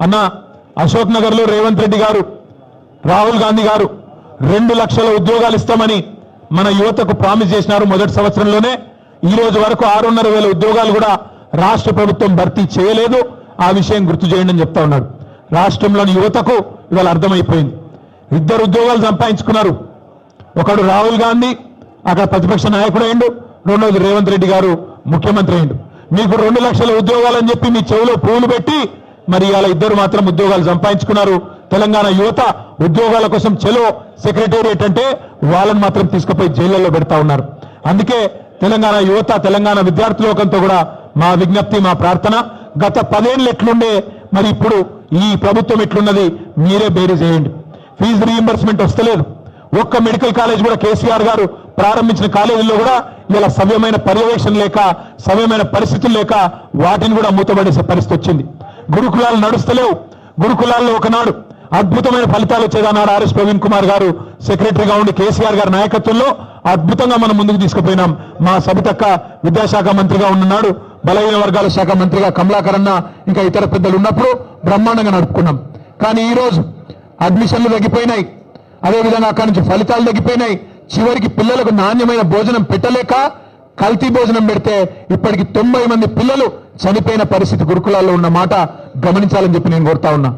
అన్న అశోక్ నగర్ లో రేవంత్ రెడ్డి గారు రాహుల్ గాంధీ గారు 2 లక్షల ఉద్యోగాలు ఇస్తామని మన యువతకు ప్రామిస్ చేసినారు మొదటి సంవత్సరంలోనే ఈ రోజు వరకు 6,500 ఉద్యోగాలు కూడా రాష్ట్ర ప్రభుత్వం భర్తీ చేయలేదు ఆ విషయం గుర్తు చేయండి అని చెప్తా ఉన్నాడు రాష్ట్రంలోని యువతకు ఇవాళ అర్థమైపోయింది 2 ఉద్యోగాలు సంపాదించుకున్నారు ఒకడు రాహుల్ గాంధీ అక్కడ ప్రతిపక్ష నాయకుడు అయ్యిండు రెండోది రేవంత్ రెడ్డి గారు ముఖ్యమంత్రి అయ్యిండు మీకు 2 లక్షల ఉద్యోగాలు అని చెప్పి మీ చెవులో పువ్వులు పెట్టి మరి ఇవాళ 2 మాత్రం ఉద్యోగాలు సంపాదించుకున్నారు తెలంగాణ యువత ఉద్యోగాల కోసం చెలో సెక్రటేరియట్ అంటే వాళ్ళని మాత్రం తీసుకుపోయి జైళ్లలో పెడతా ఉన్నారు అందుకే తెలంగాణ యువత తెలంగాణ విద్యార్థి లోకంతో కూడా మా విజ్ఞప్తి మా ప్రార్థన గత 10 ఏళ్ళు ఎట్లుండే మరి ఇప్పుడు ఈ ప్రభుత్వం ఎట్లున్నది మీరే బేరీ చేయండి ఫీజు రీయింబర్స్మెంట్ వస్తలేదు ఒక్క మెడికల్ కాలేజ్ కూడా కేసీఆర్ గారు ప్రారంభించిన కాలేజీల్లో కూడా ఇలా సవ్యమైన పర్యవేక్షణ లేక సవ్యమైన పరిస్థితులు లేక వాటిని కూడా మూతపడేసే పరిస్థితి వచ్చింది గురుకులాలు నడుస్తలేవు గురుకులాల్లో ఒకనాడు అద్భుతమైన ఫలితాలు వచ్చేదన్నాడు ఆర్ఎస్ ప్రవీణ్ కుమార్ గారు సెక్రటరీగా ఉండి కేసీఆర్ గారి నాయకత్వంలో అద్భుతంగా మనం ముందుకు తీసుకుపోయినాం మా సబితక్క విద్యాశాఖ మంత్రిగా ఉన్నాడు బలహీన వర్గాల శాఖ మంత్రిగా కమలాకర్ అన్న ఇంకా ఇతర పెద్దలు ఉన్నప్పుడు బ్రహ్మాండంగా నడుపుకున్నాం కానీ ఈ రోజు అడ్మిషన్లు తగ్గిపోయినాయి అదేవిధంగా అక్కడి నుంచి ఫలితాలు తగ్గిపోయినాయి చివరికి పిల్లలకు నాణ్యమైన భోజనం పెట్టలేక కల్తీ భోజనం పెడితే ఇప్పటికి 90 మంది పిల్లలు చనిపోయిన పరిస్థితి గురుకులాల్లో ఉన్న మాట గమనించాలని చెప్పి నేను కోరుతా ఉన్నా